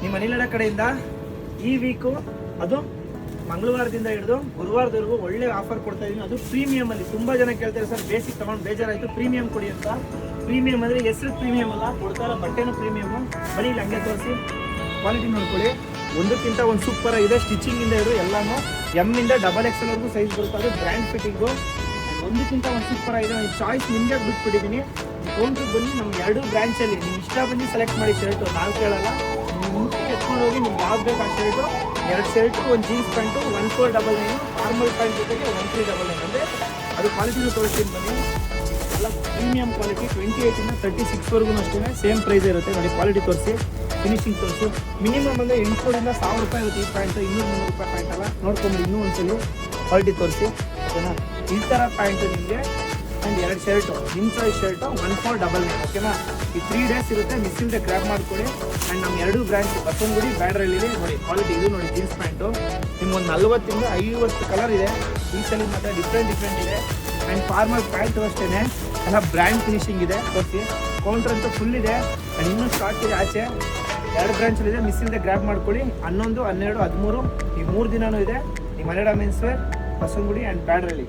ನಿಮ್ಮ ಅನಿಲಡ ಕಡೆಯಿಂದ ಈ ವೀಕು ಅದು ಮಂಗಳವಾರದಿಂದ ಹಿಡಿದು ಗುರುವಾರದವರೆಗೂ ಒಳ್ಳೆ ಆಫರ್ ಕೊಡ್ತಾ ಇದೀನಿ. ಅದು ಪ್ರೀಮಿಯಂ ಅಲ್ಲಿ. ತುಂಬಾ ಜನ ಕೇಳ್ತಾರೆ ಸರ್ ಬೇಸಿಕ್ ತಗೊಂಡು ಬೇಜಾರಾಯ್ತು, ಪ್ರೀಮಿಯಂ ಕೊಡಿ ಅಂತ. ಪ್ರೀಮಿಯಂ ಅಂದ್ರೆ ಹೆಸರು ಪ್ರೀಮಿಯಂ ಅಲ್ಲ, ಕೊಡ್ತಾರ ಬಟ್ಟೆನೂ ಪ್ರೀಮಿಯಂ. ಬರೀ ಇಲ್ಲಿ ಹಂಗೆ ತೋರಿಸಿ, ಕ್ವಾಲಿಟಿ ನೋಡ್ಕೊಳ್ಳಿ. ಒಂದಕ್ಕಿಂತ ಒಂದು ಸೂಪರ್ ಆಗಿದೆ. ಸ್ಟಿಚಿಂಗ್ ಇಂದ ಹಿಡಿದು ಎಲ್ಲಾನು ಎಮ್ ಇಂದ XXL ವರೆಗೂ ಸೈಜ್ ಬರುತ್ತೆ. ಅದು ಬ್ರ್ಯಾಂಡ್ ಫಿಟ್ಟಿಂಗು. ಒಂದಕ್ಕಿಂತ ಒಂದು ಸೂಪರ್ ಆಗಿದೆ. ನಾನು ಚಾಯ್ಸ್ ನಿಮಗೆ ಬಿಟ್ಬಿಟ್ಟಿದ್ದೀನಿ. ಕೌಂಟ್ರಿಗೆ ಬನ್ನಿ, ನಮ್ಗೆ 2 ಬ್ರಾಂಚಲ್ಲಿ ನೀವು ಇಷ್ಟ ಬಂದು ಸೆಲೆಕ್ಟ್ ಮಾಡಿ ಶರ್ಟು. ನಾವು ಕೇಳಲ್ಲ, ಮುಂಚೆ ಎತ್ಕೊಂಡು ಹೋಗಿ ನಿಮ್ಗೆ ಯಾವ್ದು ಬೇಕು ಆ ಶರ್ಟು. 2 ಶರ್ಟು, ಒಂದು ಜೀನ್ಸ್ ಪ್ಯಾಂಟು, 1499, ನಾರ್ಮಲ್ ಪ್ಯಾಂಟ್ ಜೊತೆಗೆ 1399. ಅಂದರೆ ಅದು ಕ್ವಾಲಿಟಿನೂ ತೋರಿಸ್ತೀನಿ ಬನ್ನಿ. ಎಲ್ಲ ಪ್ರೀಮಿಯಂ ಕ್ವಾಲಿಟಿ. 28ಇಂದ 36ವರೆಗೂ ಅಷ್ಟೇ ಸೇಮ್ ಪ್ರೈಸ್ ಇರುತ್ತೆ. ನೋಡಿ ಕ್ವಾಲಿಟಿ ತೋರಿಸಿ, ಫಿನಿಶಿಂಗ್ ತೋರಿಸು. ಮಿನಿಮಮ್ ಅಂದರೆ 800ಇಂದ 1000 ರೂಪಾಯಿ ಇರುತ್ತೆ ಈ ಪ್ಯಾಂಟು. 200-300 ರೂಪಾಯಿ ಪ್ಯಾಂಟ್ ಅಲ್ಲ. ನೋಡ್ಕೊಂಡು ಇನ್ನೂ ಒಂದ್ಸಲಿ ಕ್ವಾಲಿಟಿ ತೋರಿಸಿ, ಓಕೆನಾ. ಈ ಥರ ಪ್ಯಾಂಟು ನಿಮಗೆ ಆ್ಯಂಡ್ 2 ಶರ್ಟು, ನಿಮ್ಮ ಚಾಯ್ಸ್ ಶರ್ಟು 1499, ಓಕೆನಾ. ಈ 3 ಡೇಸ್ ಇರುತ್ತೆ, ಮಿಸ್ ಇಲ್ಲದೆ ಗ್ರ್ಯಾಬ್ ಮಾಡ್ಕೊಳ್ಳಿ. ಆ್ಯಂಡ್ ನಮ್ಮ 2 ಬ್ರ್ಯಾಂಚ್ ಬಸವನಗುಡಿ ಬ್ಯಾಡ್ರಲ್ಲಿ ನೋಡಿ ಕ್ವಾಲಿಟಿ. ಇದು ನೋಡಿ ಜೀನ್ಸ್ ಪ್ಯಾಂಟು ನಿಮ್ಗೊಂದು 40ಇಂದ 50 ಕಲರ್ ಇದೆ. ಈ ಸಲ ಮಾತ್ರ ಡಿಫ್ರೆಂಟ್ ಇದೆ. ಆ್ಯಂಡ್ ಫಾರ್ಮಲ್ ಪ್ಯಾಂಟು ಅಷ್ಟೇ ಎಲ್ಲ ಬ್ರ್ಯಾಂಡ್ ಫಿನಿಶಿಂಗ್ ಇದೆ. ತೋರಿಸಿ, ಕೌಂಟ್ರ್ ಅಂತೂ ಫುಲ್ ಇದೆ. ಆ್ಯಂಡ್ ಇನ್ನೂ ಸ್ಟಾಕ್ ಇದೆ ಆಚೆ. 2 ಬ್ರಾಂಚಲ್ಲಿದೆ, ಮಿಸ್ ಇಲ್ಲದೆ ಗ್ರ್ಯಾಬ್ ಮಾಡ್ಕೊಳ್ಳಿ. 11, 12, 13 ಈ 3 ದಿನವೂ ಇದೆ. ನಿಮ್ಮ ಅನಿಲಡ ಮೆನ್ಸ್ ವೇರ್ ಬಸವನಗುಡಿ ಆ್ಯಂಡ್ ಬ್ಯಾಡ್ರಲ್ಲಿ.